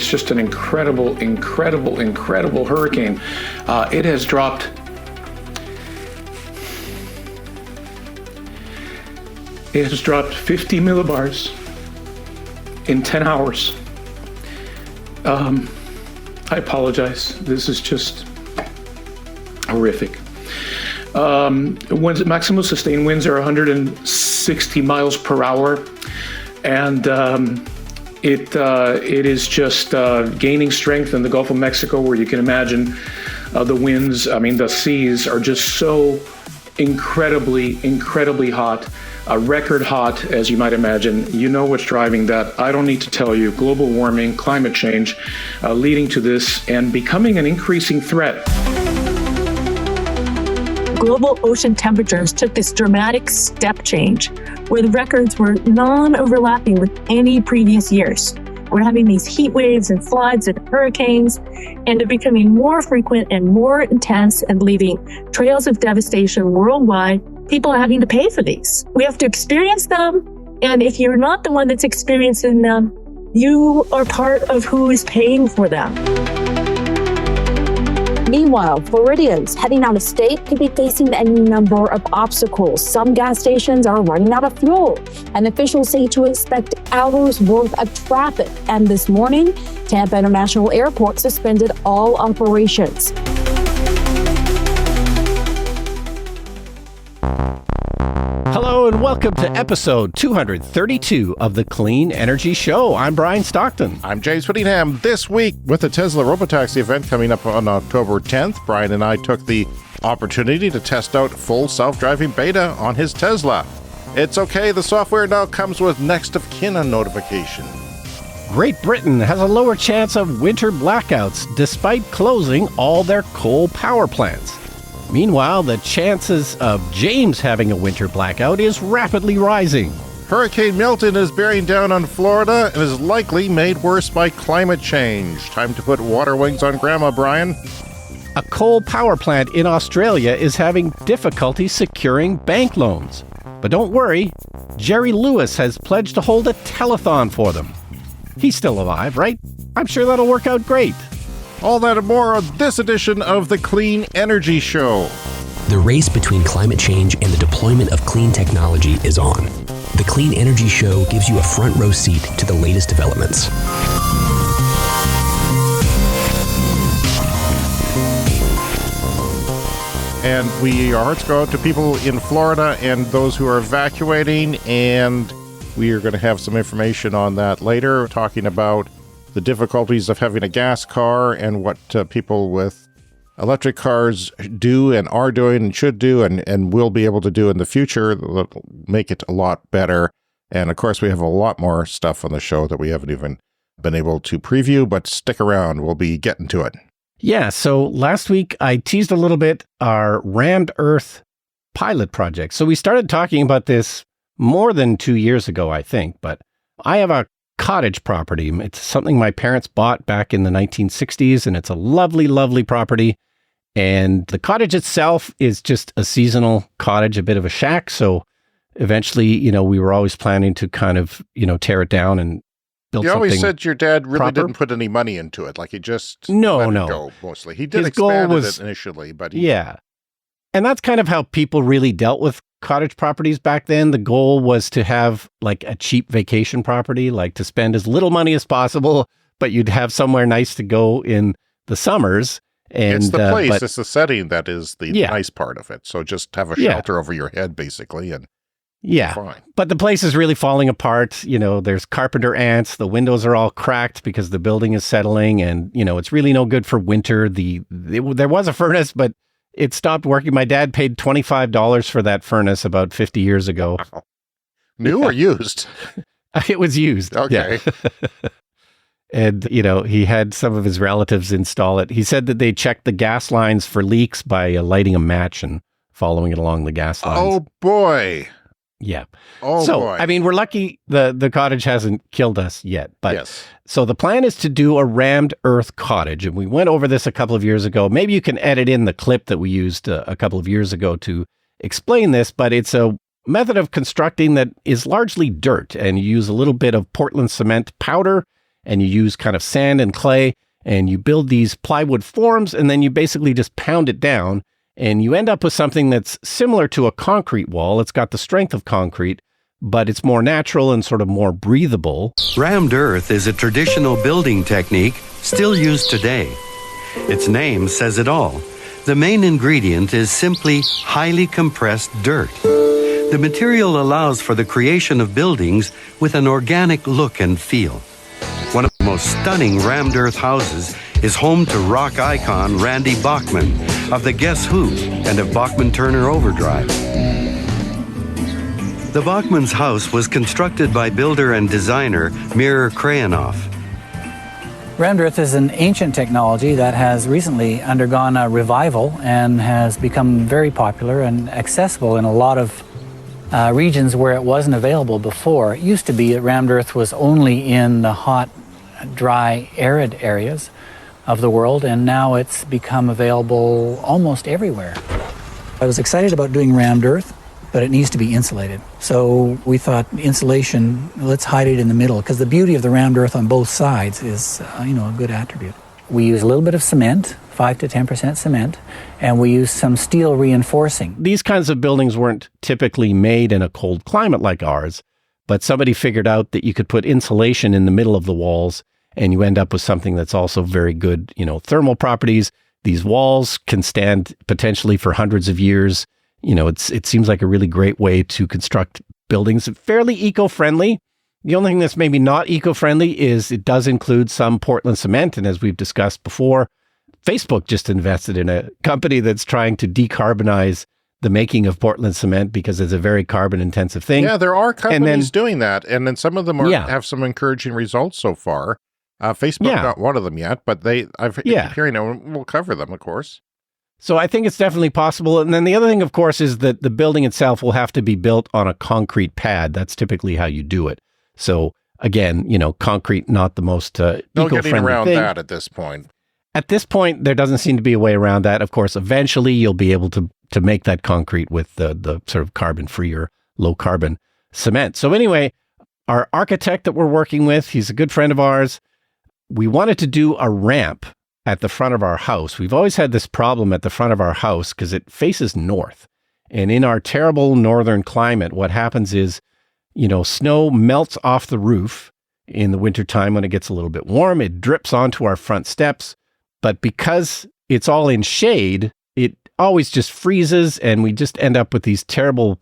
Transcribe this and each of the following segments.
It's just an incredible hurricane. It has dropped 50 millibars in 10 hours. I apologize. This is just horrific. Maximum sustained winds are 160 miles per hour, and it is just gaining strength in the Gulf of Mexico, where you can imagine the winds. The seas are just so incredibly hot. Record hot, as you might imagine. You know what's driving that. I don't need to tell you. Global warming, climate change, leading to this and becoming an increasing threat. Global ocean temperatures took this dramatic step change where the records were non-overlapping with any previous years. We're having these heat waves and floods and hurricanes, and they're becoming more frequent and more intense and leaving trails of devastation worldwide. People are having to pay for these. We have to experience them, and if you're not the one that's experiencing them, you are part of who is paying for them. Meanwhile, Floridians heading out of state could be facing a number of obstacles. Some gas stations are running out of fuel, and officials say to expect hours worth of traffic. And this morning, Tampa International Airport suspended all operations. Hello and welcome to episode 232 of the Clean Energy Show. I'm Brian Stockton. I'm James Whittingham. This week, with the Tesla Robotaxi event coming up on October 10th, Brian and I took the opportunity to test out full self-driving beta on his Tesla. It's okay, the software now comes with next of kin notification. Great Britain has a lower chance of winter blackouts despite closing all their coal power plants. Meanwhile, the chances of James having a winter blackout is rapidly rising. Hurricane Milton is bearing down on Florida and is likely made worse by climate change. Time to put water wings on Grandma, Brian. A coal power plant in Australia is having difficulty securing bank loans. But don't worry, Jerry Lewis has pledged to hold a telethon for them. He's still alive, right? I'm sure that'll work out great. All that and more on this edition of the Clean Energy Show. The race between climate change and the deployment of clean technology is on. The Clean Energy Show gives you a front row seat to the latest developments. And our hearts go out to people in Florida and those who are evacuating, and we are going to have some information on that later, talking about the difficulties of having a gas car and what people with electric cars do and are doing and should do and will be able to do in the future that will make it a lot better. And of course, we have a lot more stuff on the show that we haven't even been able to preview, but stick around. We'll be getting to it. Yeah, so last week I teased a little bit our rammed earth pilot project. So we started talking about this more than 2 years ago, I think, but I have a cottage property. It's something my parents bought back in the 1960s, and it's a lovely, lovely property. And the cottage itself is just a seasonal cottage, a bit of a shack. So eventually, we were always planning to kind of, tear it down and build something. You always said your dad really proper. Didn't put any money into it. Like he just let it no. go mostly. He did His goal expand was, it initially, but yeah. And that's kind of how people really dealt with cottage properties back then. The goal was to have like a cheap vacation property, like to spend as little money as possible, but you'd have somewhere nice to go in the summers. And it's the place, it's the setting that is the nice part of it. So just have a shelter over your head, basically, and fine. But the place is really falling apart. There's carpenter ants. The windows are all cracked because the building is settling, and it's really no good for winter. There was a furnace, but it stopped working. My dad paid $25 for that furnace about 50 years ago. Wow. New or used? It was used. Okay. Yeah. And, he had some of his relatives install it. He said that they checked the gas lines for leaks by lighting a match and following it along the gas lines. Oh, boy. Yeah. Oh, so, boy. We're lucky the cottage hasn't killed us yet. But yes. So the plan is to do a rammed earth cottage. And we went over this a couple of years ago. Maybe you can edit in the clip that we used a couple of years ago to explain this. But it's a method of constructing that is largely dirt. And you use a little bit of Portland cement powder and you use kind of sand and clay, and you build these plywood forms, and then you basically just pound it down, and you end up with something that's similar to a concrete wall. It's got the strength of concrete, but it's more natural and sort of more breathable. Rammed earth is a traditional building technique still used today. Its name says it all. The main ingredient is simply highly compressed dirt. The material allows for the creation of buildings with an organic look and feel. One of the most stunning rammed earth houses is home to rock icon Randy Bachman of the Guess Who and of Bachman-Turner Overdrive. The Bachman's house was constructed by builder and designer Mir Krayanoff. Rammed earth is an ancient technology that has recently undergone a revival and has become very popular and accessible in a lot of regions where it wasn't available before. It used to be that rammed earth was only in the hot, dry, arid areas of the world, and now it's become available almost everywhere. I was excited about doing rammed earth, but it needs to be insulated. So we thought insulation, let's hide it in the middle, because the beauty of the rammed earth on both sides is, a good attribute. We use a little bit of cement, 5 to 10% cement, and we use some steel reinforcing. These kinds of buildings weren't typically made in a cold climate like ours, but somebody figured out that you could put insulation in the middle of the walls, and you end up with something that's also very good, thermal properties. These walls can stand potentially for hundreds of years. It seems like a really great way to construct buildings, fairly eco-friendly. The only thing that's maybe not eco-friendly is it does include some Portland cement. And as we've discussed before, Facebook just invested in a company that's trying to decarbonize the making of Portland cement because it's a very carbon-intensive thing. Yeah, there are companies doing that. And then some of them have some encouraging results so far. Facebook, not one of them yet, but I've hearing them. We'll cover them, of course. So I think it's definitely possible. And then the other thing, of course, is that the building itself will have to be built on a concrete pad. That's typically how you do it. So again, concrete, not the most eco-friendly getting around thing. That at this point. At this point, there doesn't seem to be a way around that. Of course, eventually you'll be able to make that concrete with the sort of carbon-free or low-carbon cement. So anyway, our architect that we're working with, he's a good friend of ours. We wanted to do a ramp at the front of our house. We've always had this problem at the front of our house because it faces north. And in our terrible northern climate, what happens is, snow melts off the roof in the wintertime when it gets a little bit warm. It drips onto our front steps. But because it's all in shade, it always just freezes, and we just end up with these terrible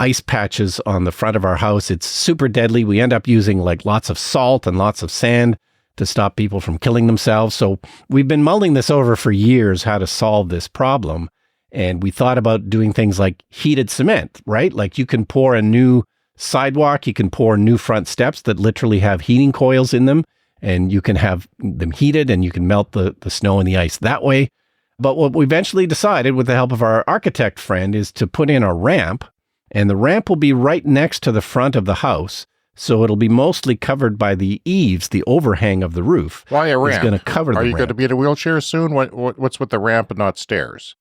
ice patches on the front of our house. It's super deadly. We end up using lots of salt and lots of sand to stop people from killing themselves. So we've been mulling this over for years, how to solve this problem. And we thought about doing things like heated cement, right? Like you can pour a new sidewalk, you can pour new front steps that literally have heating coils in them, and you can have them heated and you can melt the snow and the ice that way. But what we eventually decided with the help of our architect friend is to put in a ramp, and the ramp will be right next to the front of the house. So it'll be mostly covered by the eaves, the overhang of the roof. Why a ramp? Is going to cover the ramp. Are you going to be in a wheelchair soon? What's with the ramp and not stairs?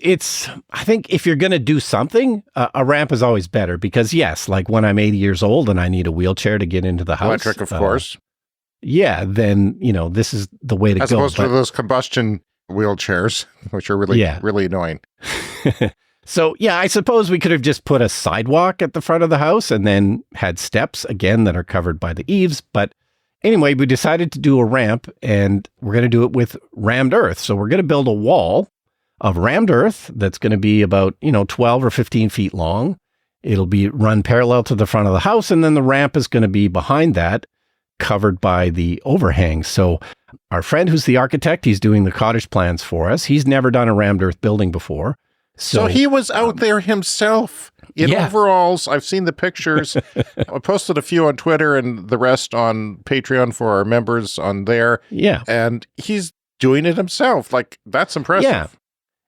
I think if you're going to do something, a ramp is always better because yes, like when I'm 80 years old and I need a wheelchair to get into the house. Electric, of course. Yeah, then, this is the way to go. As opposed to those combustion wheelchairs, which are really annoying. So, yeah, I suppose we could have just put a sidewalk at the front of the house and then had steps, again, that are covered by the eaves. But anyway, we decided to do a ramp, and we're going to do it with rammed earth. So we're going to build a wall of rammed earth that's going to be about, 12 or 15 feet long. It'll be run parallel to the front of the house, and then the ramp is going to be behind that, covered by the overhang. So our friend who's the architect, he's doing the cottage plans for us. He's never done a rammed earth building before. So he was out there himself in overalls. I've seen the pictures. I posted a few on Twitter and the rest on Patreon for our members on there. Yeah. And he's doing it himself. That's impressive. Yeah.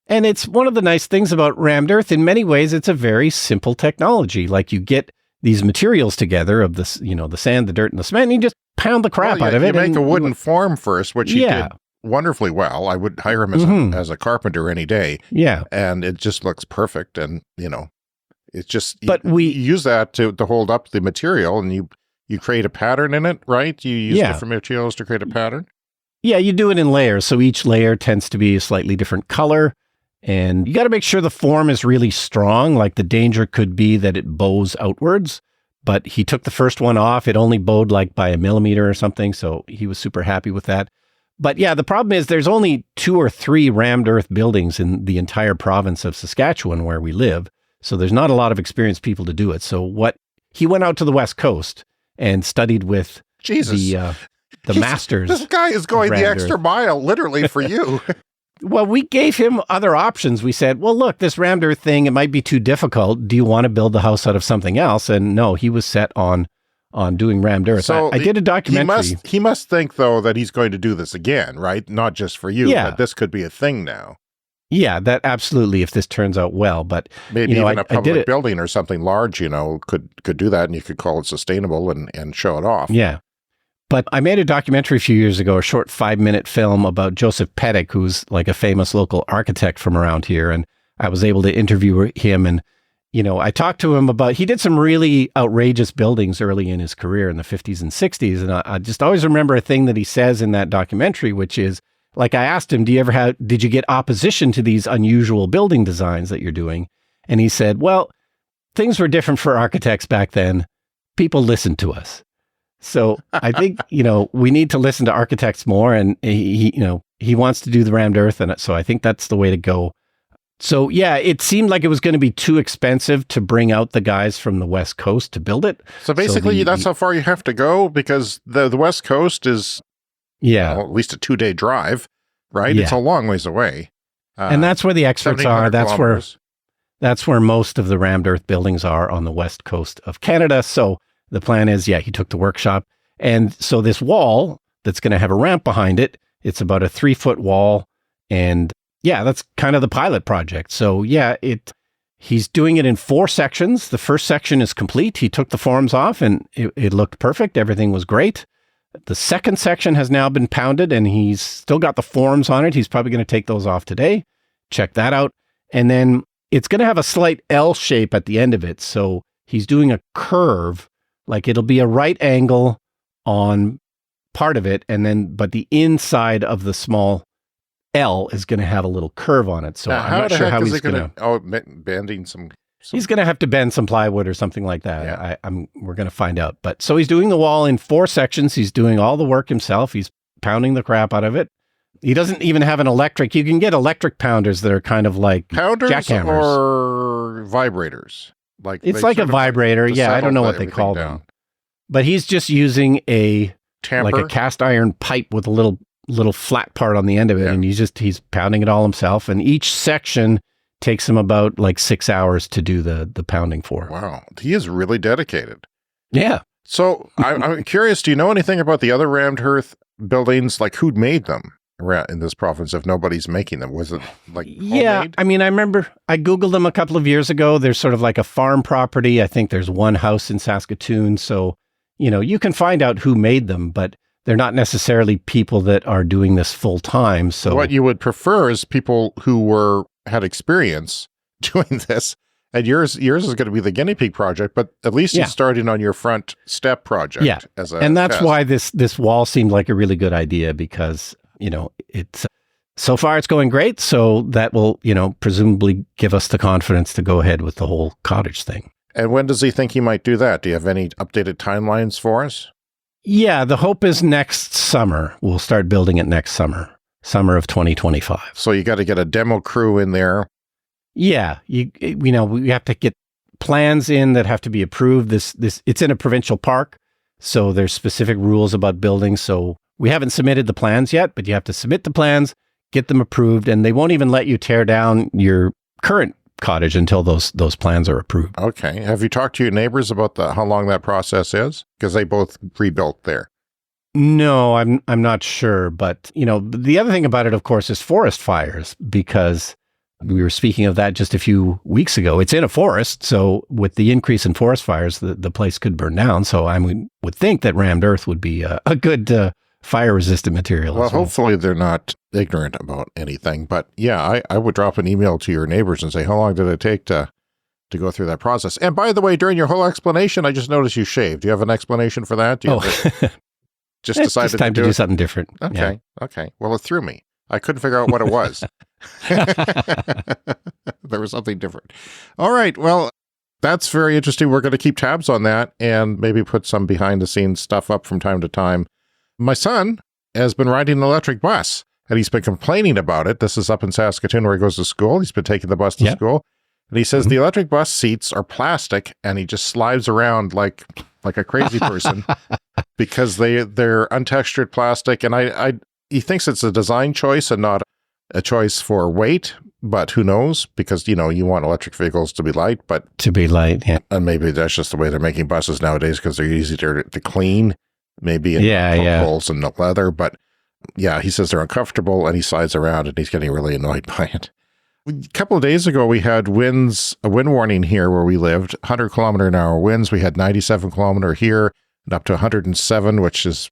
And it's one of the nice things about rammed earth. In many ways, it's a very simple technology. Like you get these materials together of this, the sand, the dirt, and the cement, and you just pound the crap out of it. You make a wooden form first, which he did wonderfully well. I would hire him as a carpenter any day. Yeah. And it just looks perfect. And, it's just, but we use that to hold up the material, and you you create a pattern in it, right? You use different materials to create a pattern? Yeah, you do it in layers. So each layer tends to be a slightly different color. And you got to make sure the form is really strong. Like the danger could be that it bows outwards. But he took the first one off. It only bowed like by 1 millimeter or something. So he was super happy with that. But yeah, the problem is there's only 2 or 3 rammed earth buildings in the entire province of Saskatchewan where we live. So there's not a lot of experienced people to do it. So he went out to the West Coast and studied with the masters. This guy is going the extra mile, literally, for you. Well, we gave him other options. We said, well, look, this rammed earth thing, it might be too difficult. Do you want to build the house out of something else? And no, he was set on doing rammed earth. So I did a documentary. He must think, though, that he's going to do this again, right? Not just for you, but this could be a thing now. Yeah, that absolutely, if this turns out well. But maybe even a public building or something large, could do that, and you could call it sustainable and show it off. Yeah. But I made a documentary a few years ago, a short 5-minute film about Joseph Pettick, who's like a famous local architect from around here. And I was able to interview him. And, I talked to him about, he did some really outrageous buildings early in his career in the 50s and 60s. And I just always remember a thing that he says in that documentary, which is, like, I asked him, did you get opposition to these unusual building designs that you're doing? And he said, well, things were different for architects back then. People listened to us. So I think, we need to listen to architects more, and he wants to do the rammed earth. And so I think that's the way to go. So yeah, it seemed like it was going to be too expensive to bring out the guys from the West Coast to build it. So basically that's how far you have to go, because the West Coast is at least a 2-day drive, right? Yeah. It's a long ways away. And that's where the experts are. That's where most of the rammed earth buildings are on the West Coast of Canada. So the plan is, he took the workshop. And so this wall that's going to have a ramp behind it, it's about a 3-foot wall. And that's kind of the pilot project. So he's doing it in 4 sections. The first section is complete. He took the forms off and it looked perfect. Everything was great. The second section has now been pounded and he's still got the forms on it. He's probably going to take those off today. Check that out. And then it's going to have a slight L shape at the end of it. So he's doing a curve. Like it'll be a right angle on part of it, but the inside of the small L is going to have a little curve on it. So I'm not sure how he's going to... bending some... He's going to have to bend some plywood or something like that. Yeah. We're going to find out. But so he's doing the wall in 4 sections. He's doing all the work himself. He's pounding the crap out of it. He doesn't even have an electric. You can get electric pounders that are kind of like pounders jackhammers. Or vibrators. It's like a vibrator. Yeah, I don't know what they call them. But he's just using a cast iron pipe with a little flat part on the end of it, and he's pounding it all himself. And each section takes him about 6 hours to do the pounding for. Wow, he is really dedicated. Yeah. So I'm curious. Do you know anything about the other rammed earth buildings? Like who'd made them in this province? If nobody's making them, was it homemade? I mean, I remember I Googled them a couple of years ago. There's sort of like a farm property. I think there's one house in Saskatoon. So, you can find out who made them, but they're not necessarily people that are doing this full time. So what you would prefer is people who had experience doing this. And yours is going to be the guinea pig project, but at least you're starting on your front step project. Yeah. And that's why this wall seemed like a really good idea, because, it's so far it's going great. So that will, presumably give us the confidence to go ahead with the whole cottage thing. And when does he think he might do that? Do you have any updated timelines for us? Yeah, the hope is next summer. We'll start building it next summer of 2025. So you got to get a demo crew in there. Yeah, we have to get plans in that have to be approved. It's in a provincial park, so there's specific rules about building. So we haven't submitted the plans yet, but you have to submit the plans, get them approved, and they won't even let you tear down your current cottage until those plans are approved. Okay. Have you talked to your neighbors about how long that process is? Because they both rebuilt there. No, I'm not sure. But, the other thing about it, of course, is forest fires, because we were speaking of that just a few weeks ago. It's in a forest. So with the increase in forest fires, the place could burn down. So I would think that rammed earth would be a good fire-resistant material. Well, hopefully they're not ignorant about anything. But yeah, I would drop an email to your neighbors and say, how long did it take to to go through that process. And by the way, during your whole explanation, I just noticed you shaved. Do you have an explanation for that? Do you just it's decided just time to do something different. Okay. Yeah. Okay. Well, it threw me. I couldn't figure out what it was. There was something different. All right. Well, that's very interesting. We're going to keep tabs on that and maybe put some behind the scenes stuff up from time to time. My son has been riding an electric bus and he's been complaining about it. This is up in Saskatoon where he goes to school. He's been taking the bus to school. And he says the electric bus seats are plastic and he just slides around like a crazy person because they're untextured plastic. And he thinks it's a design choice and not a choice for weight, but who knows? Because, you want electric vehicles to be light, and maybe that's just the way they're making buses nowadays because they're easier to clean, maybe in holes in the leather. But yeah, he says they're uncomfortable and he slides around and he's getting really annoyed by it. A couple of days ago, we had a wind warning here where we lived, 100-kilometer-an-hour winds. We had 97-kilometer here and up to 107, which is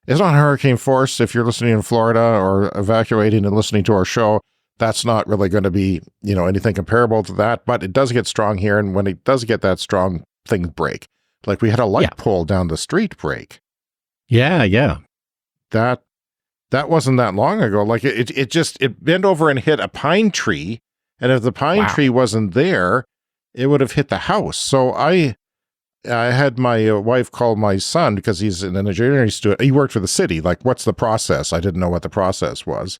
not hurricane force. If you're listening in Florida or evacuating and listening to our show, that's not really going to be, anything comparable to that. But it does get strong here, and when it does get that strong, things break. Like we had a light pole down the street break. Yeah. That wasn't that long ago. Like it bent over and hit a pine tree. And if the pine tree wasn't there, it would have hit the house. So I had my wife call my son because he's an engineering student. He worked for the city. Like, what's the process? I didn't know what the process was.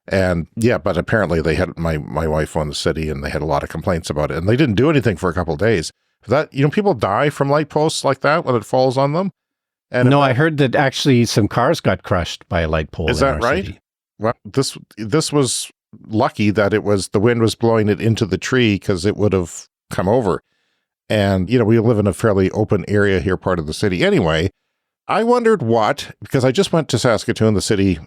And but apparently they had my wife on the city and they had a lot of complaints about it. And they didn't do anything for a couple of days. That, people die from light posts like that when it falls on them. And no, I heard that actually some cars got crushed by a light pole. Is that right? City. Well, this was lucky that the wind was blowing it into the tree because it would have come over. And, we live in a fairly open area here, part of the city. Anyway, I wondered because I just went to Saskatoon, the city,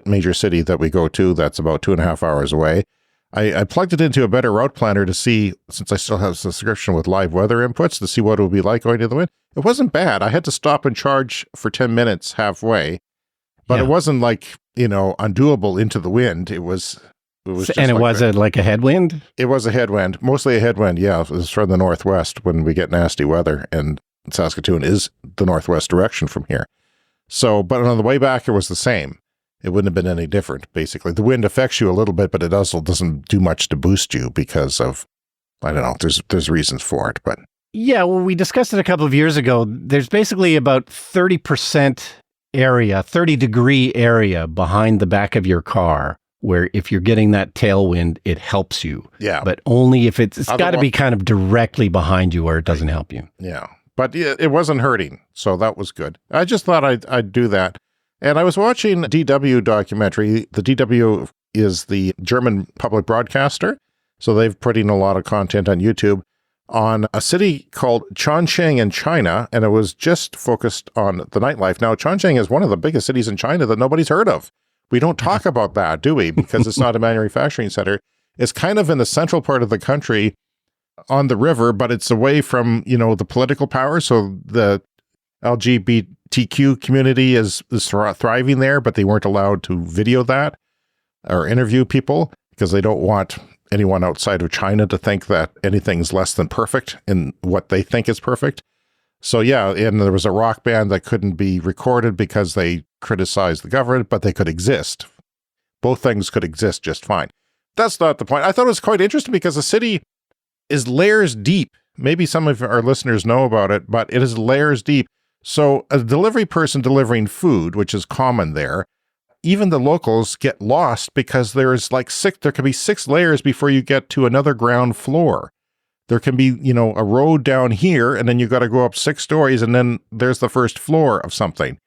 major city that we go to, that's about 2.5 hours away. I plugged it into a better route planner to see, since I still have a subscription with live weather inputs, to see what it would be like going to the wind. It wasn't bad. I had to stop and charge for 10 minutes halfway, but it wasn't like, undoable into the wind. It was just and it was like a headwind? It was a headwind, mostly a headwind. Yeah, it was from the northwest when we get nasty weather, and Saskatoon is the northwest direction from here. So, but on the way back, it was the same. It wouldn't have been any different, basically. The wind affects you a little bit, but it also doesn't do much to boost you because of, I don't know, there's reasons for it, but. Yeah, well, we discussed it a couple of years ago. There's basically about 30% area, 30-degree area behind the back of your car where if you're getting that tailwind, it helps you. Yeah. But only if it's got to be kind of directly behind you or it doesn't help you. Yeah. But it wasn't hurting, so that was good. I just thought I'd do that. And I was watching a DW documentary. The DW is the German public broadcaster, so they've put in a lot of content on YouTube on a city called Chongqing in China, and it was just focused on the nightlife. Now, Chongqing is one of the biggest cities in China that nobody's heard of. We don't talk about that, do we? Because it's not a manufacturing center. It's kind of in the central part of the country on the river, but it's away from, the political power. So the LGBTQ community is thriving there, but they weren't allowed to video that or interview people because they don't want anyone outside of China to think that anything's less than perfect in what they think is perfect. So yeah, and there was a rock band that couldn't be recorded because they criticized the government, but they could exist. Both things could exist just fine. That's not the point. I thought it was quite interesting because the city is layers deep. Maybe some of our listeners know about it, but it is layers deep. So a delivery person delivering food, which is common there, even the locals get lost because there can be 6 layers before you get to another ground floor. There can be, a road down here, and then you got to go up 6 stories, and then there's the first floor of something.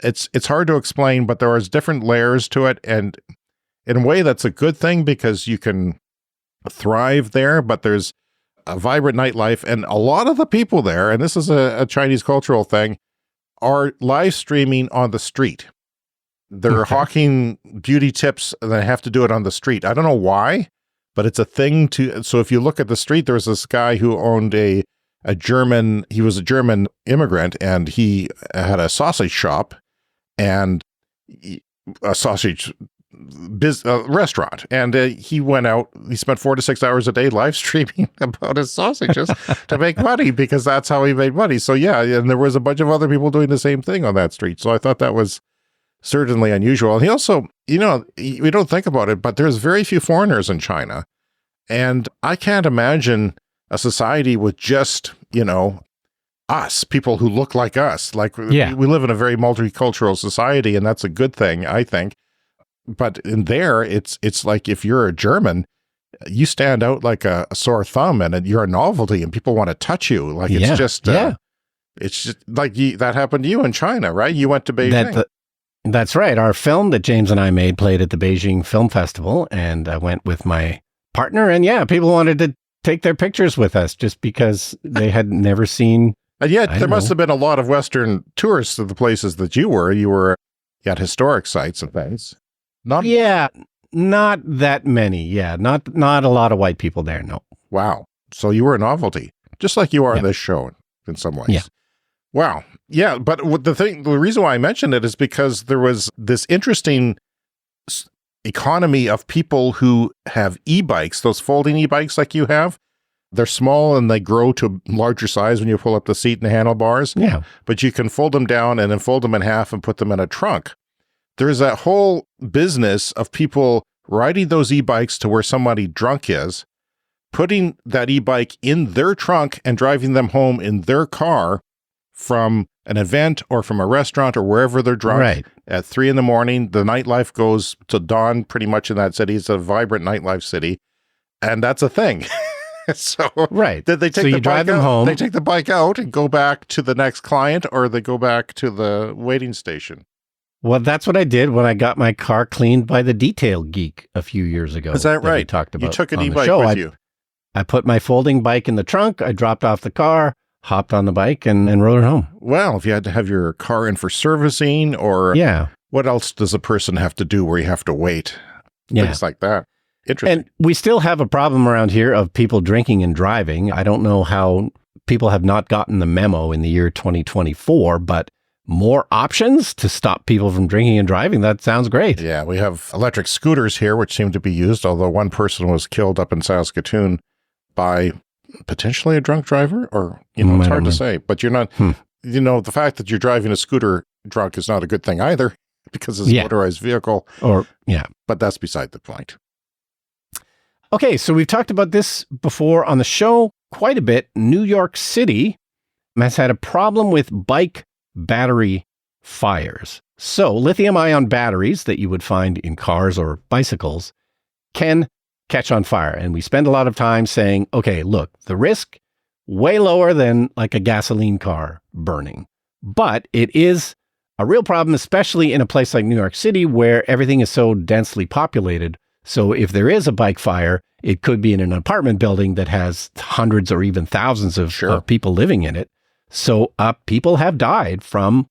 It's hard to explain, but there is different layers to it, and in a way that's a good thing because you can thrive there, but there's a vibrant nightlife, and a lot of the people there, and this is a Chinese cultural thing, are live streaming on the street. They're hawking beauty tips, and they have to do it on the street. I don't know why, but it's a thing so if you look at the street, there was this guy who owned he was a German immigrant, and he had a sausage shop and a sausage restaurant, and he went out. He spent 4 to 6 hours a day live streaming about his sausages to make money, because that's how he made money. So yeah, and there was a bunch of other people doing the same thing on that street. So I thought that was certainly unusual. And he also, we don't think about it, but there's very few foreigners in China, and I can't imagine a society with just us, people who look like us. Like, we live in a very multicultural society, and that's a good thing, I think. But in there, it's like, if you're a German, you stand out like a sore thumb, and you're a novelty, and people want to touch you. Like, it's just like that happened to you in China, right? You went to Beijing. That's right. Our film that James and I made played at the Beijing Film Festival, and I went with my partner, and people wanted to take their pictures with us just because they had never seen. And yet, there must have been a lot of Western tourists to the places that you were. You were at historic sites and things. Not that many. Yeah, not a lot of white people there. No. Wow. So you were a novelty, just like you are in this show in some ways. Yeah. Wow. Yeah, but the reason why I mentioned it is because there was this interesting economy of people who have e-bikes, those folding e-bikes like you have. They're small and they grow to larger size when you pull up the seat and the handlebars. Yeah. But you can fold them down and then fold them in half and put them in a trunk. There's that whole business of people riding those e-bikes to where somebody drunk is, putting that e-bike in their trunk and driving them home in their car from an event or from a restaurant or wherever they're drunk at 3 a.m. The nightlife goes to dawn pretty much in that city. It's a vibrant nightlife city. And that's a thing. So did they take the bike out? Home. They take the bike out and go back to the next client, or they go back to the waiting station? Well, that's what I did when I got my car cleaned by the detail geek a few years ago. Is that right? We talked about. You took an e-bike with you. I put my folding bike in the trunk. I dropped off the car, hopped on the bike, and rode it home. Well, if you had to have your car in for servicing, or what else does a person have to do where you have to wait? Things like that. Interesting. And we still have a problem around here of people drinking and driving. I don't know how people have not gotten the memo in the year 2024, but more options to stop people from drinking and driving. That sounds great. Yeah, we have electric scooters here, which seem to be used, although one person was killed up in Saskatoon by potentially a drunk driver, or, it's hard to say. But you're not, the fact that you're driving a scooter drunk is not a good thing either, because it's a motorized vehicle. But that's beside the point. Okay, so we've talked about this before on the show quite a bit. New York City has had a problem with bike battery fires. So lithium-ion batteries that you would find in cars or bicycles can catch on fire. And we spend a lot of time saying, okay, look, the risk, way lower than like a gasoline car burning. But it is a real problem, especially in a place like New York City, where everything is so densely populated. So if there is a bike fire, it could be in an apartment building that has hundreds or even thousands of people living in it. So people have died from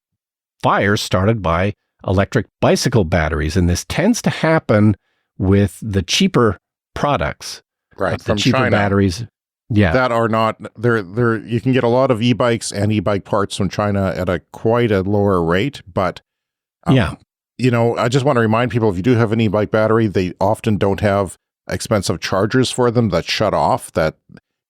fires started by electric bicycle batteries. And this tends to happen with the cheaper products. Right, from cheaper China, batteries. Yeah. That are not, you can get a lot of e-bikes and e-bike parts from China at quite a lower rate. But I just want to remind people, if you do have an e-bike battery, they often don't have expensive chargers for them that shut off, that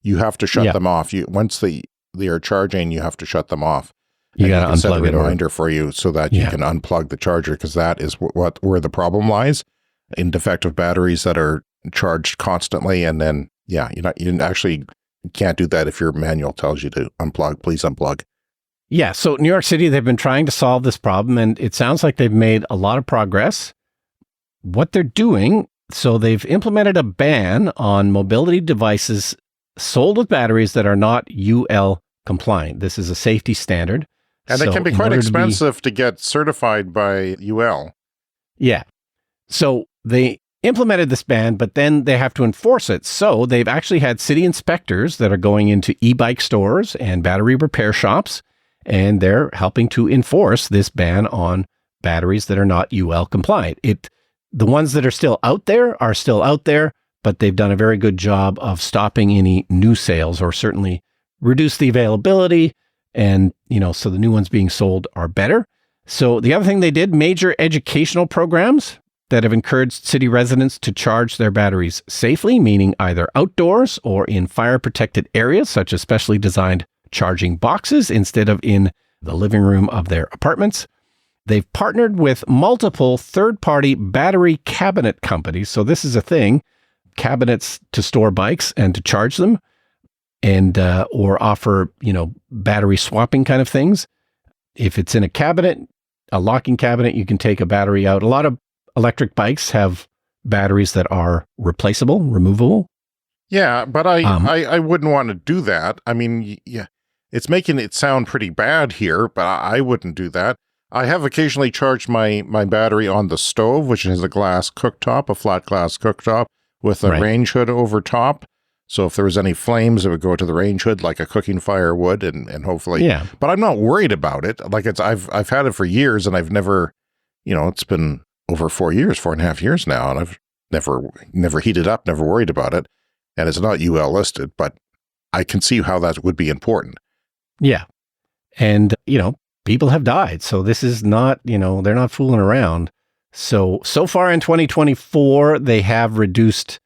you have to shut them off. Once they are charging, you have to shut them off. You got to unplug set a reminder for you so that you can unplug the charger, because that is where the problem lies, in defective batteries that are charged constantly. And then, you actually can't do that if your manual tells you to unplug. Please unplug. Yeah, so New York City, they've been trying to solve this problem, and it sounds like they've made a lot of progress. What they're doing, so they've implemented a ban on mobility devices sold with batteries that are not UL compliant. This is a safety standard. And they can be quite expensive to get certified by UL. Yeah. So they implemented this ban, but then they have to enforce it. So they've actually had city inspectors that are going into e-bike stores and battery repair shops, and they're helping to enforce this ban on batteries that are not UL compliant. The ones that are still out there, but they've done a very good job of stopping any new sales, or certainly reduce the availability. And, so the new ones being sold are better. So the other thing they did, major educational programs that have encouraged city residents to charge their batteries safely, meaning either outdoors or in fire-protected areas, such as specially designed charging boxes instead of in the living room of their apartments. They've partnered with multiple third-party battery cabinet companies. So this is a thing, cabinets to store bikes and to charge them, and or offer, battery swapping kind of things. If it's in a cabinet, a locking cabinet, you can take a battery out. A lot of electric bikes have batteries that are replaceable, removable. Yeah, but I wouldn't want to do that. I mean, yeah, it's making it sound pretty bad here, but I wouldn't do that. I have occasionally charged my battery on the stove, which is a glass cooktop, a flat glass cooktop with a range hood over top. So if there was any flames, it would go to the range hood like a cooking fire would, and hopefully. Yeah. But I'm not worried about it. Like I've had it for years, and I've never, it's been over 4.5 years now, and I've never heated up, never worried about it, and it's not UL listed. But I can see how that would be important. Yeah, and people have died, so this is not, they're not fooling around. So far in 2024, they have reduced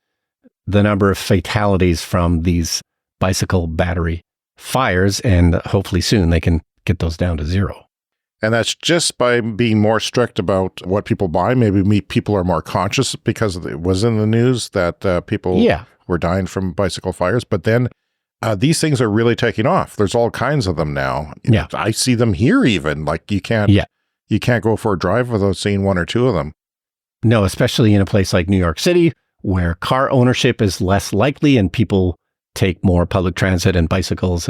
the number of fatalities from these bicycle battery fires, and hopefully soon they can get those down to zero. And that's just by being more strict about what people buy. Maybe people are more conscious because it was in the news that people were dying from bicycle fires. But then these things are really taking off. There's all kinds of them now. Yeah. I see them here even. Like you can't go for a drive without seeing one or two of them. No, especially in a place like New York City, where car ownership is less likely and people take more public transit and bicycles,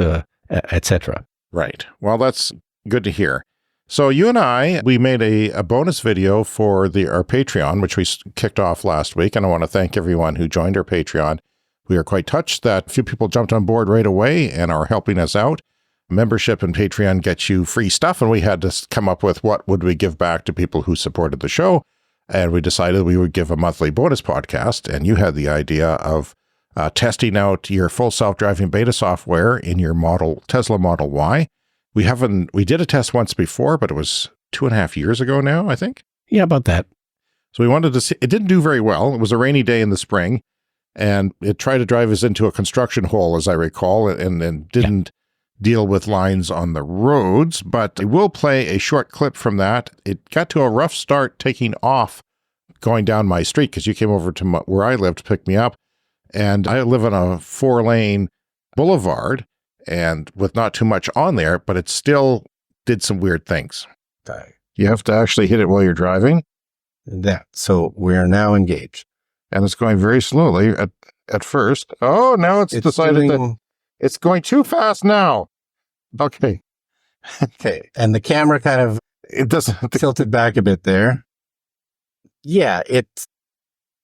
etc. Right. Well, that's good to hear. So you and we made a bonus video for our Patreon, which we kicked off last week. And I want to thank everyone who joined our Patreon. We are quite touched that a few people jumped on board right away and are helping us out. Membership in Patreon gets you free stuff. And we had to come up with what would we give back to people who supported the show. And we decided we would give a monthly bonus podcast. And you had the idea of testing out your full self-driving beta software in your Tesla Model Y. We did a test once before, but it was 2.5 years ago now, I think. Yeah, about that. So we wanted to see, it didn't do very well. It was a rainy day in the spring, and it tried to drive us into a construction hole, as I recall, and didn't deal with lines on the roads, but I will play a short clip from that. It got to a rough start taking off going down my street because you came over to where I live to pick me up, and I live on a 4-lane boulevard, and with not too much on there, but it still did some weird things. You have to actually hit it while you're driving. So we're now engaged. And it's going very slowly at first. Oh, now it's decided that it's going too fast now. Okay. Okay. And the camera it doesn't tilted back a bit there. Yeah,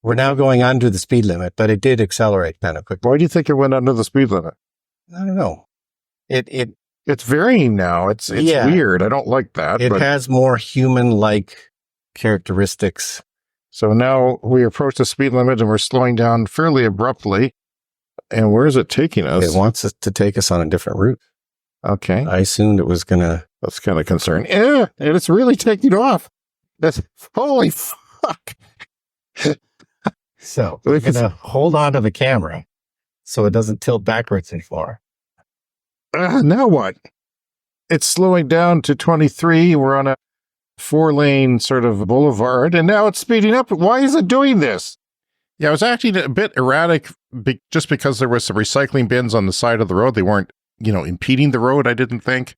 we're now going under the speed limit, but it did accelerate kind of quickly. Why do you think it went under the speed limit? I don't know. It's varying now. It's weird. I don't like that. It has more human-like characteristics. So now we approach the speed limit and we're slowing down fairly abruptly. And where is it taking us? It wants us to take us on a different route. Okay. I assumed it was gonna. That's kind of concerning. Yeah, and it's really taking off. Holy fuck. So we're gonna hold on to the camera so it doesn't tilt backwards anymore. Now what? It's slowing down to 23. We're on a 4-lane sort of boulevard, and now it's speeding up. Why is it doing this? Yeah, it was actually a bit erratic just because there was some recycling bins on the side of the road. They weren't, impeding the road, I didn't think.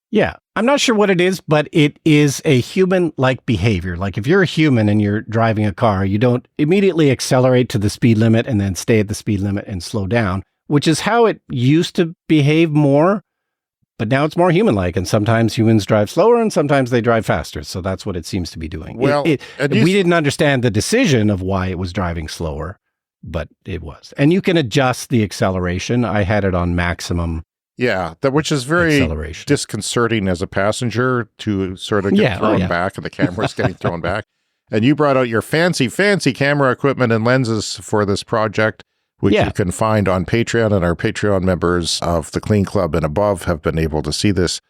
Yeah, I'm not sure what it is, but it is a human-like behavior. Like if you're a human and you're driving a car, you don't immediately accelerate to the speed limit and then stay at the speed limit and slow down, which is how it used to behave more. But now it's more human-like, and sometimes humans drive slower and sometimes they drive faster. So that's what it seems to be doing. Well, we didn't understand the decision of why it was driving slower, but it was. And you can adjust the acceleration. I had it on maximum. Yeah, which is very disconcerting as a passenger to sort of get thrown back, and the camera's getting thrown back. And you brought out your fancy camera equipment and lenses for this project, which you can find on Patreon, and our Patreon members of the Clean Club and above have been able to see this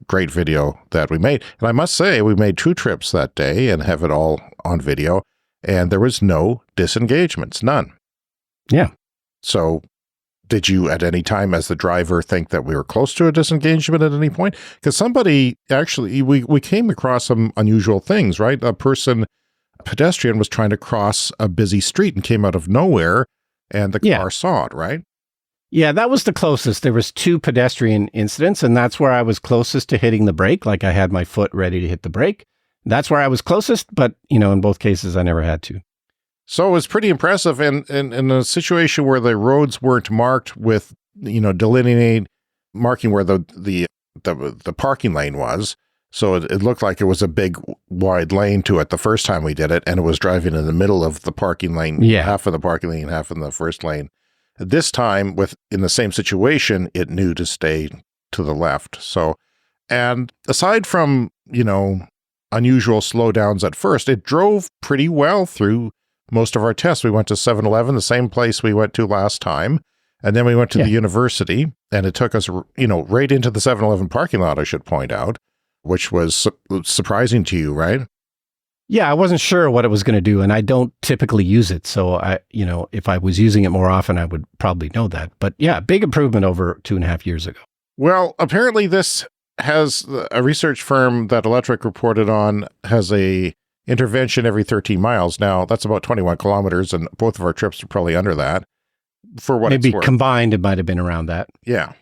great video that we made. And I must say, we made 2 trips that day and have it all on video. and there was no disengagements, none. Yeah. So did you at any time as the driver think that we were close to a disengagement at any point? Because somebody actually, we came across some unusual things, right? A pedestrian was trying to cross a busy street and came out of nowhere, and the car saw it, right? Yeah, that was the closest. There was 2 pedestrian incidents, and that's where I was closest to hitting the brake. Like I had my foot ready to hit the brake. That's where I was closest, but in both cases, I never had to. So it was pretty impressive. And in a situation where the roads weren't marked with, marking where the parking lane was. So it looked like it was a big wide lane to it the first time we did it. And it was driving in the middle of the parking lane, half of the parking lane, half in the first lane. This time in the same situation, it knew to stay to the left. So, and aside from, unusual slowdowns at first, it drove pretty well through most of our tests. We went to 7-Eleven, the same place we went to last time. And then we went to the university, and it took us, right into the 7-Eleven parking lot, I should point out, which was surprising to you, right? Yeah, I wasn't sure what it was going to do, and I don't typically use it. So if I was using it more often, I would probably know that. But yeah, big improvement over 2.5 years ago. Well, apparently this has a research firm that Electric reported on has a intervention every 13 miles. Now, that's about 21 kilometers, and both of our trips are probably under that. For what maybe it's worth. Combined, it might have been around that. Yeah.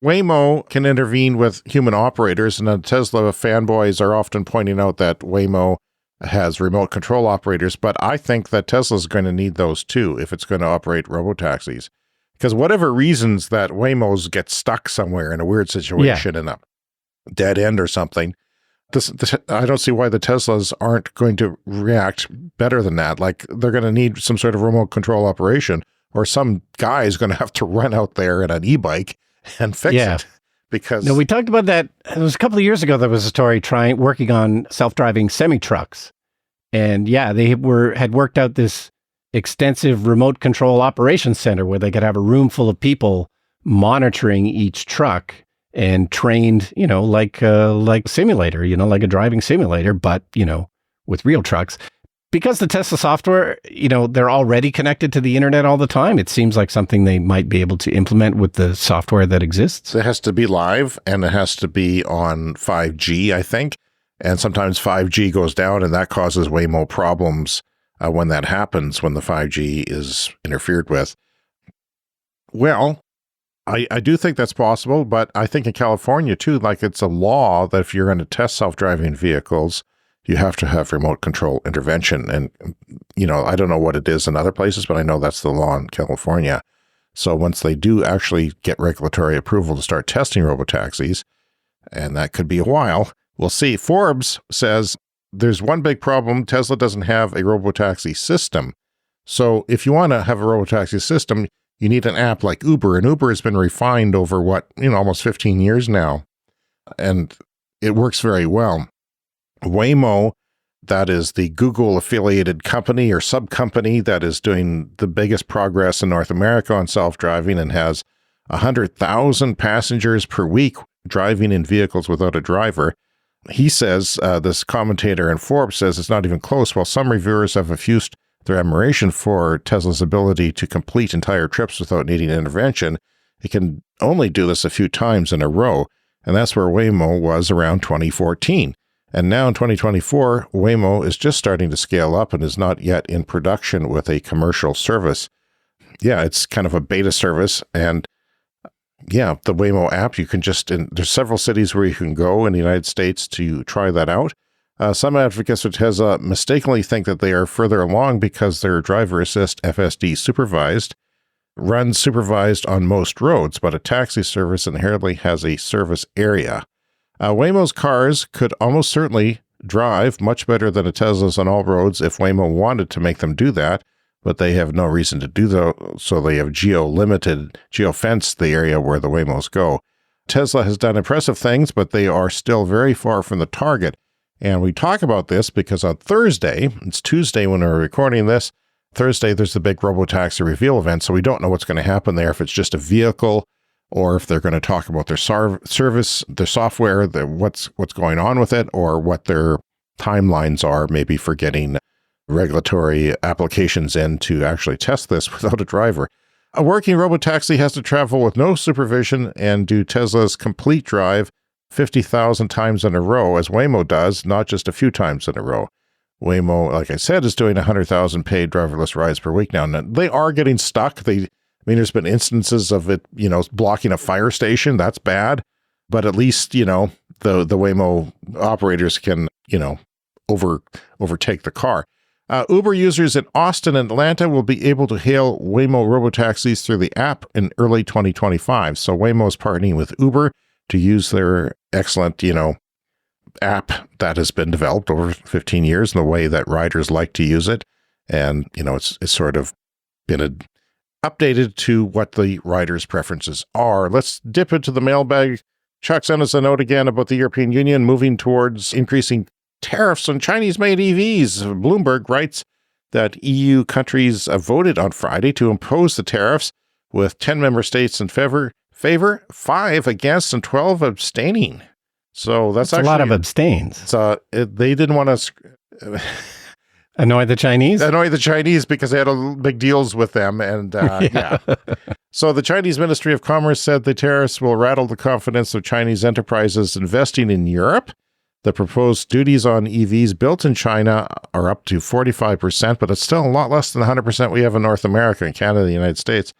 Waymo can intervene with human operators, and the Tesla fanboys are often pointing out that Waymo has remote control operators, but I think that Tesla's going to need those too if it's going to operate robotaxis. Because whatever reasons that Waymos get stuck somewhere in a weird situation in a dead end or something, I don't see why the Teslas aren't going to react better than that. Like they're going to need some sort of remote control operation, or some guy is going to have to run out there in an e-bike and fix it. Because we talked about that. It was a couple of years ago. There was a story working on self-driving semi-trucks, and they had worked out this extensive remote control operations center where they could have a room full of people monitoring each truck and trained, like a simulator, like a driving simulator, but with real trucks. Because the Tesla software, they're already connected to the internet all the time. It seems like something they might be able to implement with the software that exists. It has to be live, and it has to be on 5G, I think. And sometimes 5G goes down, and that causes Waymo problems when that happens, when the 5G is interfered with. Well, I do think that's possible, but I think in California, too, like it's a law that if you're going to test self-driving vehicles, you have to have remote control intervention. And, I don't know what it is in other places, but I know that's the law in California. So once they do actually get regulatory approval to start testing robotaxis, and that could be a while, we'll see. Forbes says there's one big problem. Tesla doesn't have a robotaxi system. So if you want to have a robotaxi system, you need an app like Uber, and Uber has been refined over almost 15 years now, and it works very well. Waymo, that is the Google affiliated company or sub-company that is doing the biggest progress in North America on self-driving and has 100,000 passengers per week driving in vehicles without a driver. He says, this commentator in Forbes says it's not even close. While some reviewers have effused their admiration for Tesla's ability to complete entire trips without needing intervention, it can only do this a few times in a row. And that's where Waymo was around 2014. And now in 2024, Waymo is just starting to scale up and is not yet in production with a commercial service. Yeah, it's kind of a beta service. And the Waymo app, you can there's several cities where you can go in the United States to try that out. Some advocates of Tesla mistakenly think that they are further along because their driver assist FSD supervised runs supervised on most roads, but a taxi service inherently has a service area. Waymo's cars could almost certainly drive much better than a Tesla's on all roads if Waymo wanted to make them do that, but they have no reason to do that, so they have geo-fenced the area where the Waymos go. Tesla has done impressive things, but they are still very far from the target. And we talk about this because on Thursday, it's Tuesday when we're recording this, Thursday there's the big Robotaxi reveal event, so we don't know what's going to happen there, if it's just a vehicle, or if they're going to talk about their service, their software, what's going on with it, or what their timelines are maybe for getting regulatory applications in to actually test this without a driver. A working robotaxi has to travel with no supervision and do Tesla's complete drive 50,000 times in a row, as Waymo does, not just a few times in a row. Waymo, like I said, is doing 100,000 paid driverless rides per week now. And they are getting stuck. There's been instances of it, blocking a fire station. That's bad. But at least, the Waymo operators can, overtake the car. Uber users in Austin and Atlanta will be able to hail Waymo robotaxis through the app in early 2025. So Waymo is partnering with Uber to use their excellent, app that has been developed over 15 years in the way that riders like to use it. And, it's sort of been updated to what the riders' preferences are. Let's dip into the mailbag. Chuck sent us a note again about the European Union moving towards increasing tariffs on Chinese-made EVs. Bloomberg writes that EU countries voted on Friday to impose the tariffs, with 10 member states in favor, 5 against, and 12 abstaining. So that's actually a lot of abstains. So they didn't want to annoy the Chinese? Annoy the Chinese because they had big deals with them. And yeah. So the Chinese Ministry of Commerce said the tariffs will rattle the confidence of Chinese enterprises investing in Europe. The proposed duties on EVs built in China are up to 45%, but it's still a lot less than 100% we have in North America and Canada and the United States.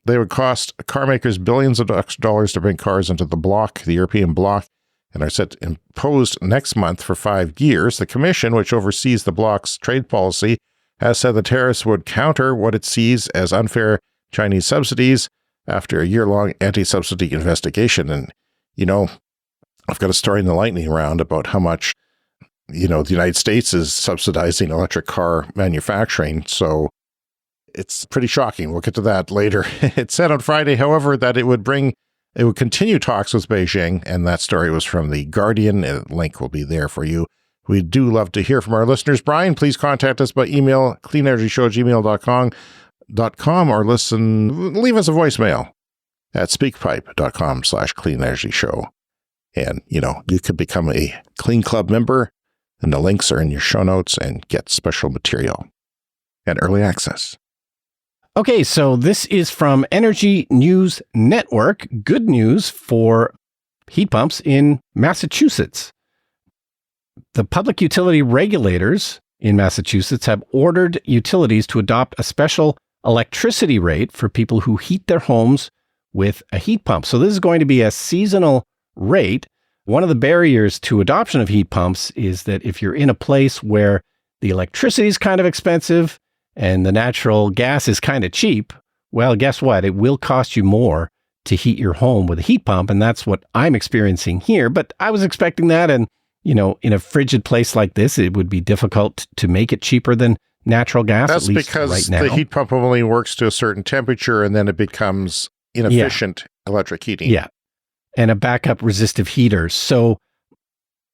They would cost car makers billions of dollars to bring cars into the European bloc, and are set to imposed next month for 5 years. The Commission, which oversees the bloc's trade policy, has said the tariffs would counter what it sees as unfair Chinese subsidies after a year-long anti-subsidy investigation. And, I've got a story in the lightning round about how much, the United States is subsidizing electric car manufacturing. So it's pretty shocking. We'll get to that later. It said on Friday, however, that it would continue talks with Beijing. And that story was from The Guardian. A link will be there for you. We do love to hear from our listeners. Brian, please contact us by email, cleanenergyshow@gmail.com, or leave us a voicemail at speakpipe.com/cleanenergyshow. And, you could become a Clean Club member, and the links are in your show notes, and get special material and early access. Okay, so this is from Energy News Network. Good news for heat pumps in Massachusetts. The public utility regulators in Massachusetts have ordered utilities to adopt a special electricity rate for people who heat their homes with a heat pump. So this is going to be a seasonal rate. One of the barriers to adoption of heat pumps is that if you're in a place where the electricity is kind of expensive and the natural gas is kind of cheap, well, guess what? It will cost you more to heat your home with a heat pump, and that's what I'm experiencing here. But I was expecting that, and in a frigid place like this, it would be difficult to make it cheaper than natural gas. That's at least because right now. The heat pump only works to a certain temperature, and then it becomes inefficient electric heating. Yeah. And a backup resistive heater. So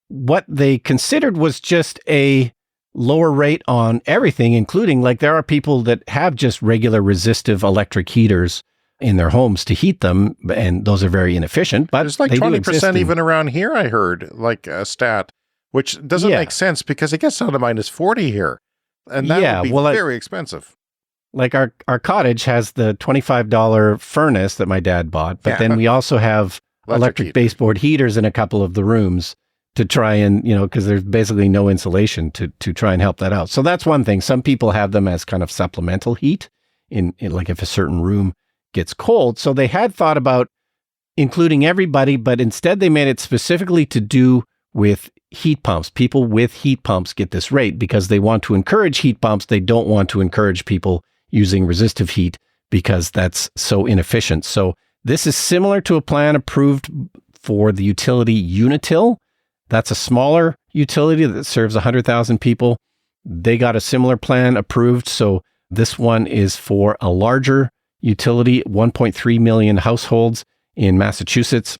what they considered was just a lower rate on everything, including, there are people that have just regular resistive electric heaters in their homes to heat them, and those are very inefficient. But there's 20% even around here, I heard, a stat, which doesn't make sense because it gets down to -40 here. And that would be very expensive. Our cottage has the $25 furnace that my dad bought, but then we also have electric baseboard heaters in a couple of the rooms to try and, because there's basically no insulation to try and help that out. So that's one thing. Some people have them as kind of supplemental heat in if a certain room gets cold. So they had thought about including everybody, but instead they made it specifically to do with heat pumps. People with heat pumps get this rate because they want to encourage heat pumps. They don't want to encourage people using resistive heat because that's so inefficient. So this is similar to a plan approved for the utility Unitil. That's a smaller utility that serves 100,000 people. They got a similar plan approved. So this one is for a larger utility, 1.3 million households in Massachusetts.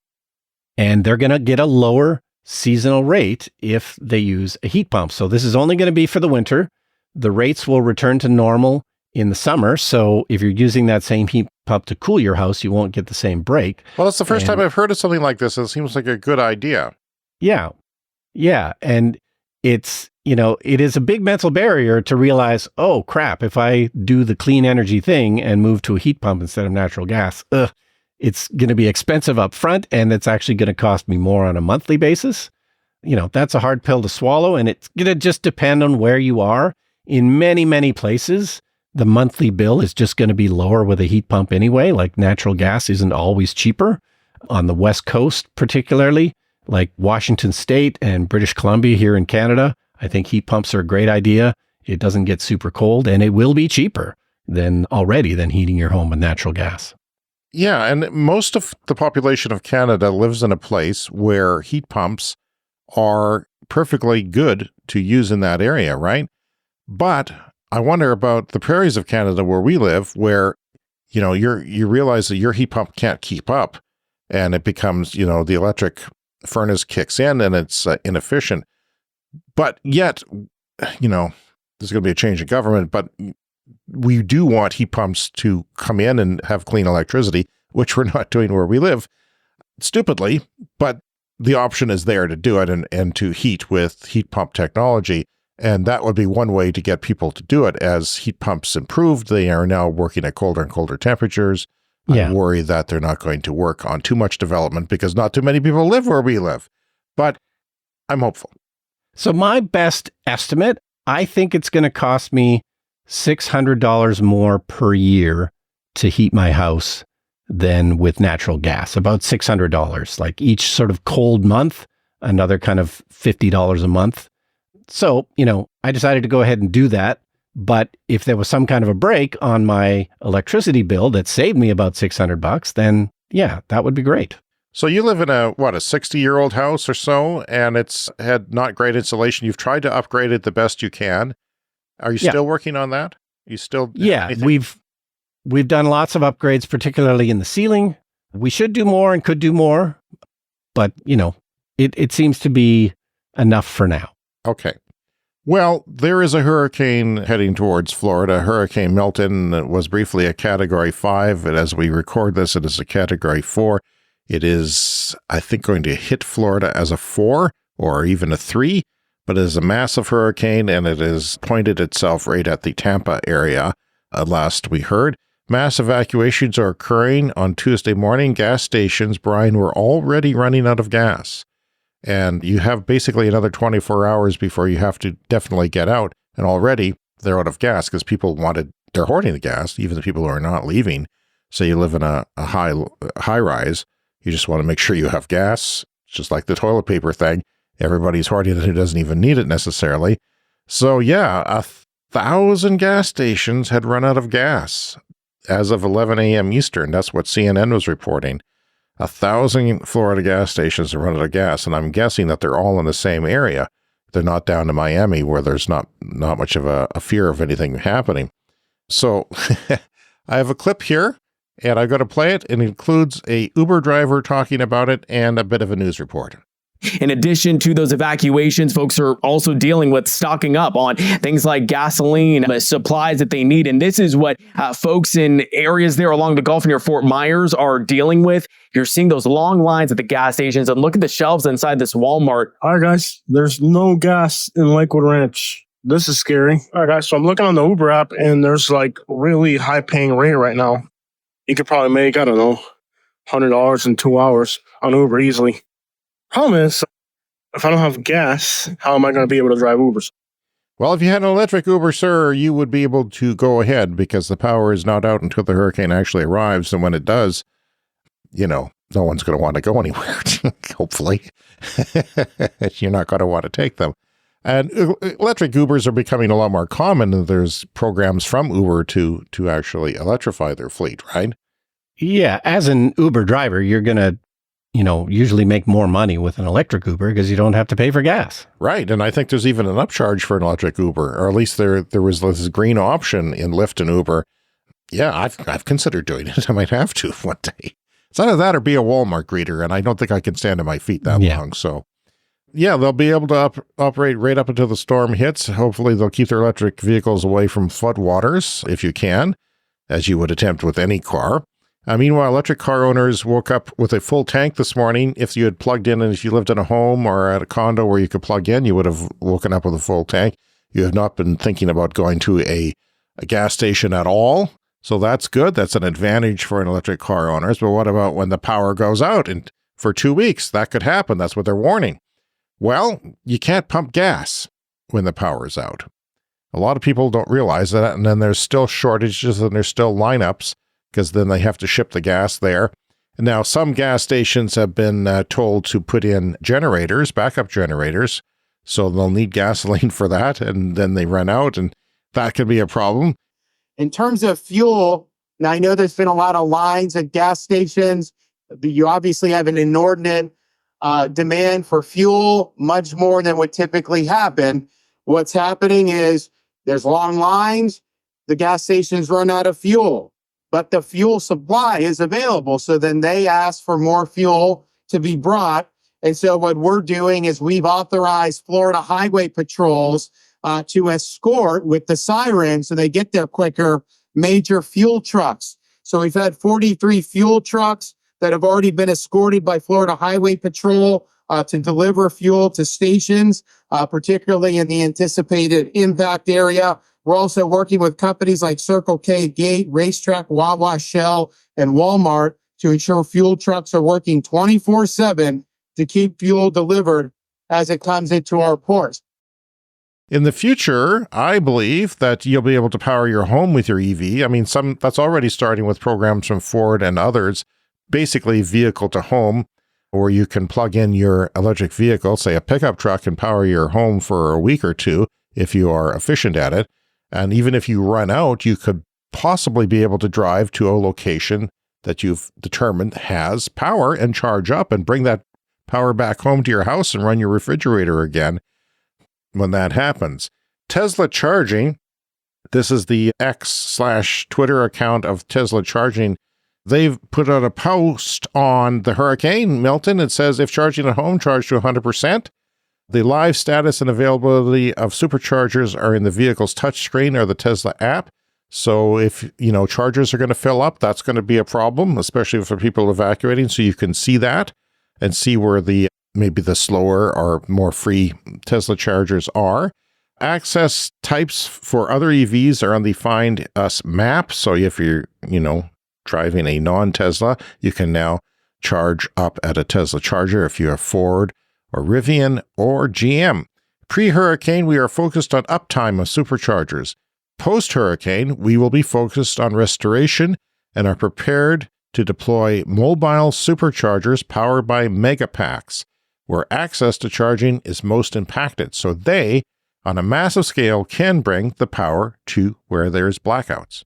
And they're going to get a lower seasonal rate if they use a heat pump. So this is only going to be for the winter. The rates will return to normal in the summer. So if you're using that same heat pump to cool your house, you won't get the same break. Well, it's the first time I've heard of something like this. It seems like a good idea. Yeah. Yeah. And it's it is a big mental barrier to realize, oh crap, if I do the clean energy thing and move to a heat pump instead of natural gas, it's going to be expensive up front and it's actually going to cost me more on a monthly basis. That's a hard pill to swallow, and it's going to just depend on where you are. In many, many places, the monthly bill is just going to be lower with a heat pump anyway. Like natural gas isn't always cheaper. On the West Coast, particularly, like Washington State and British Columbia here in Canada, I think heat pumps are a great idea. It doesn't get super cold, and it will be cheaper than heating your home with natural gas. Yeah, and most of the population of Canada lives in a place where heat pumps are perfectly good to use in that area, right? But I wonder about the prairies of Canada where we live, where, you realize that your heat pump can't keep up, and it becomes, the electric furnace kicks in and it's inefficient. But yet, there's going to be a change in government, but we do want heat pumps to come in and have clean electricity, which we're not doing where we live, stupidly, but the option is there to do it and to heat with heat pump technology. And that would be one way to get people to do it. As heat pumps improved, they are now working at colder and colder temperatures. I worry that they're not going to work on too much development because not too many people live where we live. But I'm hopeful. So my best estimate, I think it's going to cost me $600 more per year to heat my house than with natural gas, about $600, like each sort of cold month, another kind of $50 a month. So, I decided to go ahead and do that. But if there was some kind of a break on my electricity bill that saved me about $600, then yeah, that would be great. So you live in a 60-year-old house or so, and it's had not great insulation. You've tried to upgrade it the best you can. Are you still working on that? You still? Yeah, we've done lots of upgrades, particularly in the ceiling. We should do more and could do more, but it seems to be enough for now. Okay. Well, there is a hurricane heading towards Florida. Hurricane Milton was briefly a Category 5, and as we record this, it is a Category 4. It is, I think, going to hit Florida as a 4 or even a 3, but it is a massive hurricane, and it has pointed itself right at the Tampa area, last we heard. Mass evacuations are occurring on Tuesday morning. Gas stations, Brian, were already running out of gas. And you have basically another 24 hours before you have to definitely get out. And already they're out of gas because they're hoarding the gas, even the people who are not leaving. So you live in a high rise. You just want to make sure you have gas. It's just like the toilet paper thing. Everybody's hoarding it who doesn't even need it necessarily. So yeah, 1,000 gas stations had run out of gas as of 11 a.m. Eastern. That's what CNN was reporting. 1,000 Florida gas stations have run out of gas, and I'm guessing that they're all in the same area. They're not down to Miami where there's not much of a fear of anything happening. So I have a clip here, and I'm going to play it. It includes a Uber driver talking about it and a bit of a news report. In addition to those evacuations, folks are also dealing with stocking up on things like gasoline, supplies that they need. And this is what folks in areas there along the Gulf near Fort Myers are dealing with. You're seeing those long lines at the gas stations, and look at the shelves inside this Walmart. All right, guys, there's no gas in Lakewood Ranch. This is scary. All right, guys, so I'm looking on the Uber app, and there's like really high paying rate right now. You could probably make, $100 in 2 hours on Uber easily. Problem is, if I don't have gas, how am I going to be able to drive Ubers? Well, if you had an electric Uber, sir, you would be able to go ahead because the power is not out until the hurricane actually arrives. And when it does, no one's going to want to go anywhere, hopefully. You're not going to want to take them. And electric Ubers are becoming a lot more common. And there's programs from Uber to actually electrify their fleet, right? Yeah. As an Uber driver, you're going to usually make more money with an electric Uber because you don't have to pay for gas. Right. And I think there's even an upcharge for an electric Uber, or at least there was this green option in Lyft and Uber. Yeah, I've considered doing it. I might have to one day. It's either that or be a Walmart greeter, and I don't think I can stand on my feet that long. So, yeah, they'll be able to operate right up until the storm hits. Hopefully, they'll keep their electric vehicles away from floodwaters if you can, as you would attempt with any car. Meanwhile, electric car owners woke up with a full tank this morning. If you had plugged in, and if you lived in a home or at a condo where you could plug in, you would have woken up with a full tank. You have not been thinking about going to a gas station at all. So that's good. That's an advantage for an electric car owners. But what about when the power goes out and for 2 weeks? That could happen. That's what they're warning. Well, you can't pump gas when the power is out. A lot of people don't realize that, and then there's still shortages and there's still lineups because then they have to ship the gas there. And now some gas stations have been told to put in generators, backup generators, so they'll need gasoline for that, and then they run out, and that could be a problem. In terms of fuel, now I know there's been a lot of lines at gas stations. You obviously have an inordinate demand for fuel, much more than would typically happen. What's happening is there's long lines, the gas stations run out of fuel, but the fuel supply is available. So then they ask for more fuel to be brought. And so what we're doing is we've authorized Florida highway patrols to escort with the siren so they get there quicker, major fuel trucks. So we've had 43 fuel trucks that have already been escorted by Florida Highway Patrol to deliver fuel to stations, particularly in the anticipated impact area. We're also working with companies like Circle K, Gate, Racetrack, Wawa, Shell, and Walmart to ensure fuel trucks are working 24/7 to keep fuel delivered as it comes into our ports. In the future, I believe that you'll be able to power your home with your EV. I mean, that's already starting with programs from Ford and others, basically vehicle to home, where you can plug in your electric vehicle, say a pickup truck, and power your home for a week or two if you are efficient at it. And even if you run out, you could possibly be able to drive to a location that you've determined has power and charge up and bring that power back home to your house and run your refrigerator again when that happens. Tesla Charging, this is the X/Twitter account of Tesla Charging. They've put out a post on the hurricane, Milton. It says, if charging at home, charge to 100%. The live status and availability of superchargers are in the vehicle's touchscreen or the Tesla app. So if, chargers are going to fill up, that's going to be a problem, especially for people evacuating. So you can see that and see where maybe the slower or more free Tesla chargers are. Access types for other EVs are on the Find Us map. So if you're, driving a non-Tesla, you can now charge up at a Tesla charger if you have Ford or Rivian or GM. Pre-hurricane, we are focused on uptime of superchargers. Post-hurricane, we will be focused on restoration and are prepared to deploy mobile superchargers powered by megapacks, where access to charging is most impacted. So they, on a massive scale, can bring the power to where there's blackouts.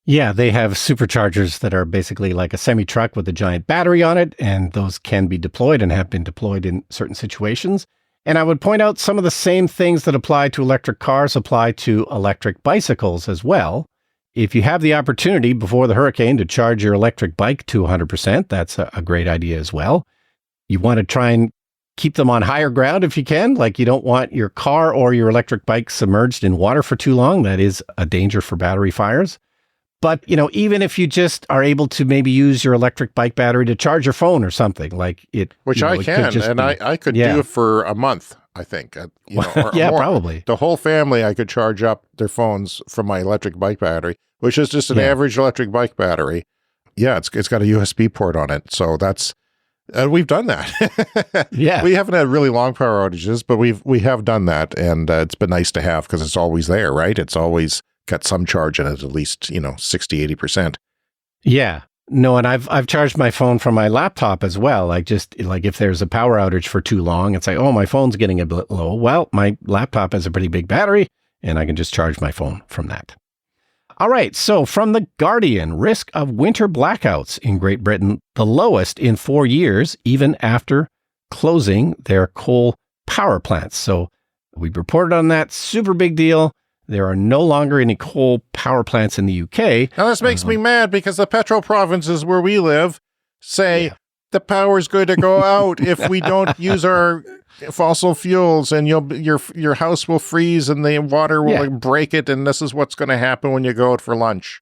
Yeah, they have superchargers that are basically like a semi-truck with a giant battery on it, and those can be deployed and have been deployed in certain situations. And I would point out some of the same things that apply to electric cars apply to electric bicycles as well. If you have the opportunity before the hurricane to charge your electric bike to 100%, that's a great idea as well. You want to try and keep them on higher ground if you can, like you don't want your car or your electric bike submerged in water for too long. That is a danger for battery fires. But, even if you just are able to maybe use your electric bike battery to charge your phone or something like it. Which I can, and I could do it for a month, I think. Or yeah, more. Probably. The whole family, I could charge up their phones from my electric bike battery, which is just an average electric bike battery. Yeah, it's got a USB port on it. So that's, we've done that. Yeah. We haven't had really long power outages, but we have done that. And it's been nice to have because it's always there, right? It's always got some charge in it, at least, 60, 80%. Yeah. No, and I've charged my phone from my laptop as well. Like if there's a power outage for too long, it's like, oh, my phone's getting a bit low. Well, my laptop has a pretty big battery and I can just charge my phone from that. All right. So from The Guardian, risk of winter blackouts in Great Britain, the lowest in 4 years, even after closing their coal power plants. So we reported on that. Super big deal. There are no longer any coal power plants in the UK. Now, this makes me mad because the petro provinces where we live say the power's going to go out if we don't use our fossil fuels, and your house will freeze and the water will break it, and this is what's going to happen when you go out for lunch.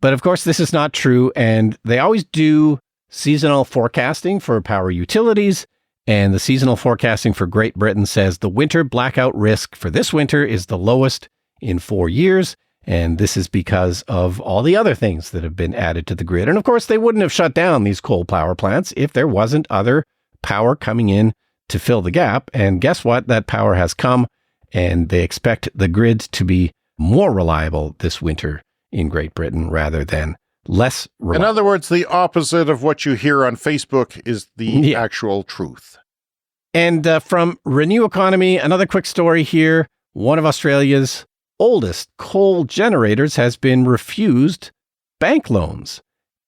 But of course, this is not true. And they always do seasonal forecasting for power utilities. And the seasonal forecasting for Great Britain says the winter blackout risk for this winter is the lowest in 4 years. And this is because of all the other things that have been added to the grid. And of course, they wouldn't have shut down these coal power plants if there wasn't other power coming in to fill the gap. And guess what? That power has come, and they expect the grid to be more reliable this winter in Great Britain rather than less reliable. In other words, the opposite of what you hear on Facebook is the actual truth. And from Renew Economy, another quick story here. One of Australia's oldest coal generators has been refused bank loans.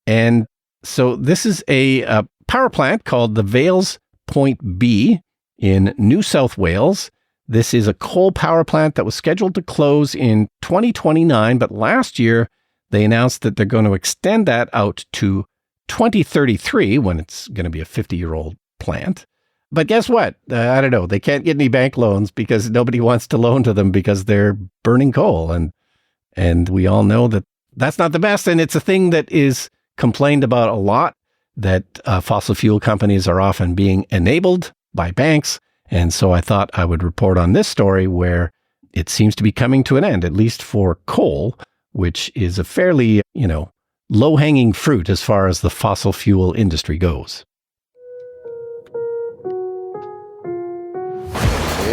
And so this is a power plant called the Vales Point B in New South Wales. This is a coal power plant that was scheduled to close in 2029, but last year they announced that they're going to extend that out to 2033 when it's going to be a 50-year-old plant. But guess what? I don't know. They can't get any bank loans because nobody wants to loan to them because they're burning coal. And we all know that that's not the best. And it's a thing that is complained about a lot, that fossil fuel companies are often being enabled by banks. And so I thought I would report on this story where it seems to be coming to an end, at least for coal, which is a fairly, low-hanging fruit as far as the fossil fuel industry goes.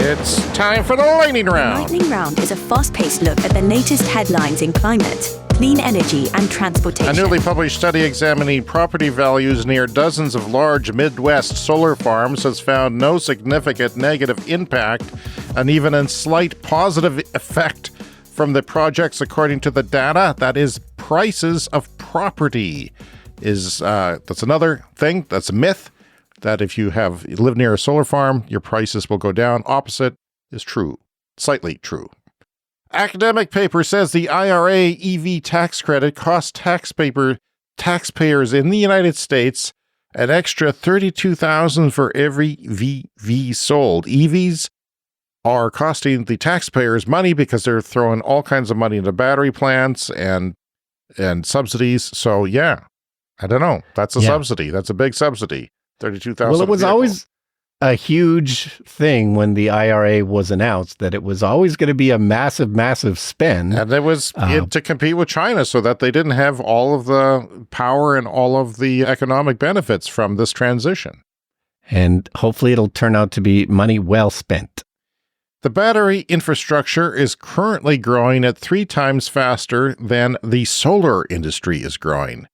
It's time for the Lightning Round. Lightning Round is a fast-paced look at the latest headlines in climate, clean energy, and transportation. A newly published study examining property values near dozens of large Midwest solar farms has found no significant negative impact and even a slight positive effect from the projects, according to the data. That is, prices of property. That's another thing. That's a myth. That if you live near a solar farm, your prices will go down. Opposite is true. Slightly true. Academic paper says the IRA EV tax credit costs taxpayers in the United States an extra $32,000 for every EV sold. EVs are costing the taxpayers money because they're throwing all kinds of money into battery plants and subsidies. So yeah, I don't know. That's a subsidy. That's a big subsidy. $32,000. Well, it was always a huge thing when the IRA was announced that it was always going to be a massive, massive spend. And it was to compete with China so that they didn't have all of the power and all of the economic benefits from this transition. And hopefully it'll turn out to be money well spent. The battery infrastructure is currently growing at 3 times faster than the solar industry is growing.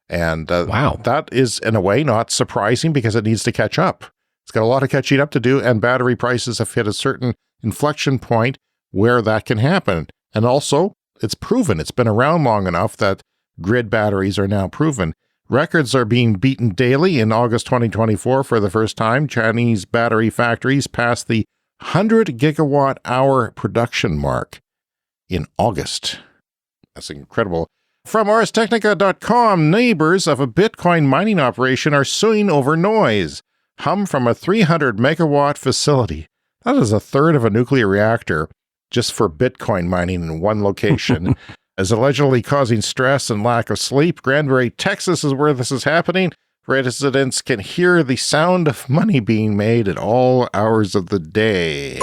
And wow, that is, in a way, not surprising because it needs to catch up. It's got a lot of catching up to do, and battery prices have hit a certain inflection point where that can happen. And also, it's proven. It's been around long enough that grid batteries are now proven. Records are being beaten daily. In August 2024, for the first time, Chinese battery factories passed the 100 gigawatt hour production mark in August. That's incredible. From ArsTechnica.com, neighbors of a Bitcoin mining operation are suing over noise. Hum from a 300 megawatt facility. That is a third of a nuclear reactor just for Bitcoin mining in one location. Is allegedly causing stress and lack of sleep. Granbury, Texas is where this is happening. Residents can hear the sound of money being made at all hours of the day.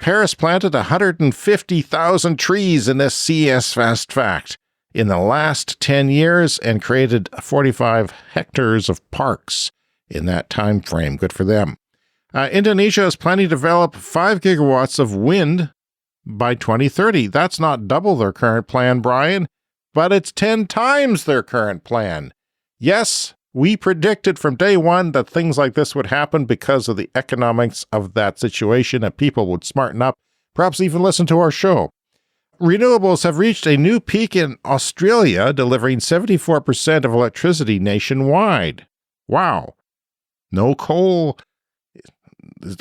Paris planted 150,000 trees in this CES Fast Fact in the last 10 years and created 45 hectares of parks in that time frame. Good for them. Indonesia is planning to develop 5 gigawatts of wind by 2030. That's not double their current plan, Brian, but it's 10 times their current plan. Yes, we predicted from day one that things like this would happen because of the economics of that situation, and people would smarten up, perhaps even listen to our show. Renewables have reached a new peak in Australia, delivering 74% of electricity nationwide. Wow. No coal.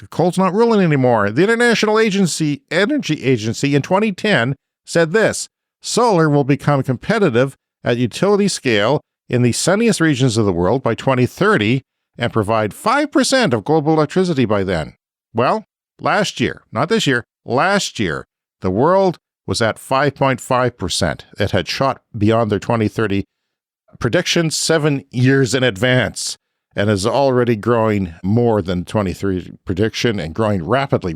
Coal's not ruling anymore. The International Energy Agency in 2010 said this: solar will become competitive at utility scale in the sunniest regions of the world by 2030 and provide 5% of global electricity by then. Well, last year, not this year, last year, the world was at 5.5%. It had shot beyond their 2030 prediction 7 years in advance and is already growing more than 2030 prediction and growing rapidly.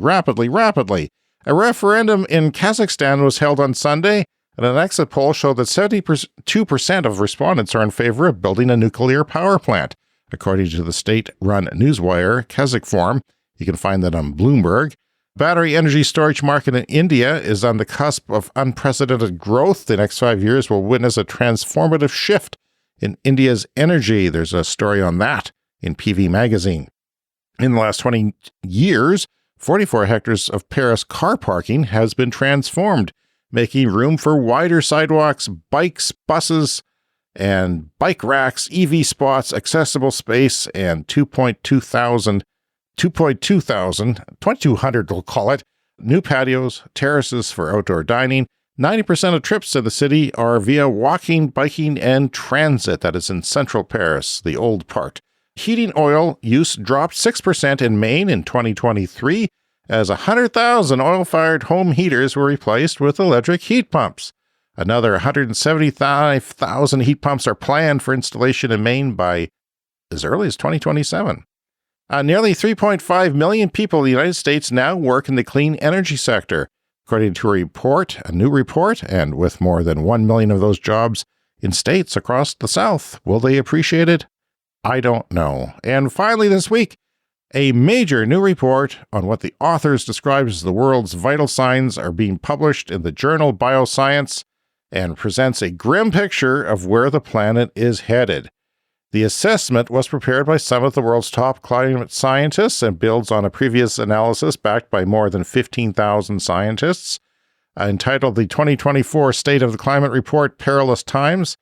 A referendum in Kazakhstan was held on Sunday, and an exit poll showed that 72% of respondents are in favor of building a nuclear power plant, according to the state-run newswire Kazakh. You can find that on Bloomberg. Battery energy storage market in India is on the cusp of unprecedented growth. The next 5 years will witness a transformative shift in India's energy. There's a story on that in PV Magazine. In the last 20 years, 44 hectares of Paris car parking has been transformed, making room for wider sidewalks, bikes, buses, and bike racks, EV spots, accessible space, and 2,200, we'll call it, new patios, terraces for outdoor dining. 90% of trips in the city are via walking, biking, and transit. That is in central Paris, the old part. Heating oil use dropped 6% in Maine in 2023 as 100,000 oil-fired home heaters were replaced with electric heat pumps. Another 175,000 heat pumps are planned for installation in Maine by as early as 2027. Nearly 3.5 million people in the United States now work in the clean energy sector, according to a new report, and with more than 1 million of those jobs in states across the South. Will they appreciate it? I don't know. And finally this week, a major new report on what the authors describe as the world's vital signs are being published in the journal Bioscience and presents a grim picture of where the planet is headed. The assessment was prepared by some of the world's top climate scientists and builds on a previous analysis backed by more than 15,000 scientists. Entitled the 2024 State of the Climate Report, Perilous Times,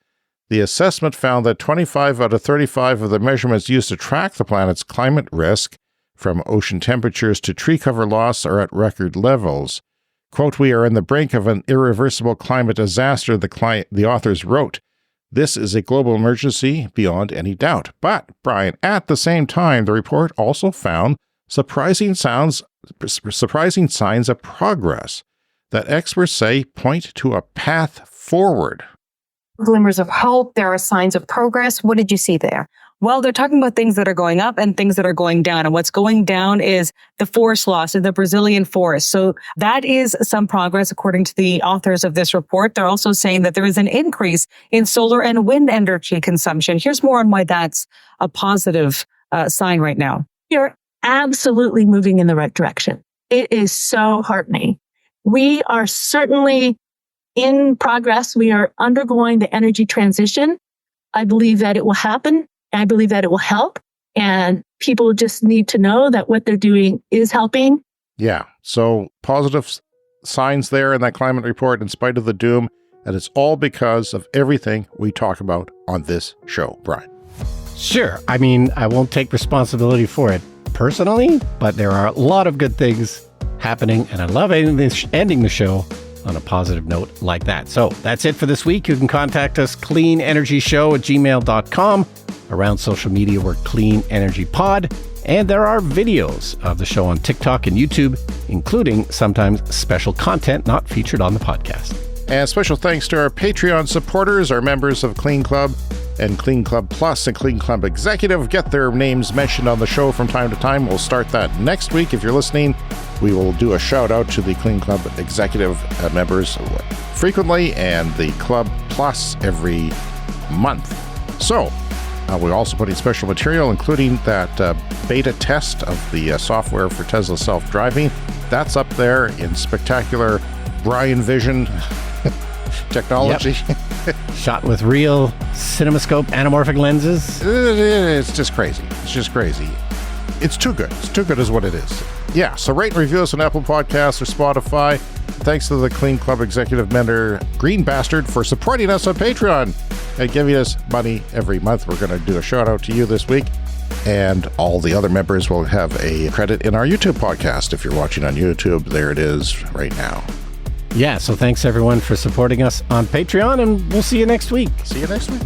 the assessment found that 25 out of 35 of the measurements used to track the planet's climate risk, from ocean temperatures to tree cover loss, are at record levels. Quote, "We are on the brink of an irreversible climate disaster," the authors wrote. "This is a global emergency beyond any doubt." But, Brian, at the same time, the report also found surprising signs of progress that experts say point to a path forward. Glimmers of hope. There are signs of progress. What did you see there? Well, they're talking about things that are going up and things that are going down. And what's going down is the forest loss in the Brazilian forest. So that is some progress, according to the authors of this report. They're also saying that there is an increase in solar and wind energy consumption. Here's more on why that's a positive sign right now. You're absolutely moving in the right direction. It is so heartening. We are certainly in progress. We are undergoing the energy transition. I believe that it will happen. I believe that it will help, and people just need to know that what they're doing is helping. Yeah, so positive signs there in that climate report in spite of the doom, and it's all because of everything we talk about on this show, Brian. Sure. I mean, I won't take responsibility for it personally, but there are a lot of good things happening, and I love ending the show on a positive note like that. So that's it for this week. You can contact us, cleanenergyshow@gmail.com. Around social media, we're Clean Energy Pod. And there are videos of the show on TikTok and YouTube, including sometimes special content not featured on the podcast. And special thanks to our Patreon supporters, our members of Clean Club and Clean Club Plus and Clean Club Executive. Get their names mentioned on the show from time to time. We'll start that next week. If you're listening, we will do a shout out to the Clean Club Executive members frequently and the Club Plus every month. So, we're also putting special material, including that beta test of the software for Tesla self-driving. That's up there in spectacular Brian Vision technology. Yep. Shot with real CinemaScope anamorphic lenses. It's just crazy. It's just crazy. It's too good. It's too good is what it is. Yeah, so rate and review us on Apple Podcasts or Spotify. Thanks to the Clean Club Executive Mentor, Green Bastard, for supporting us on Patreon and giving us money every month. We're going to do a shout out to you this week. And all the other members will have a credit in our YouTube podcast. If you're watching on YouTube, there it is right now. Yeah, so thanks everyone for supporting us on Patreon, and we'll see you next week. See you next week.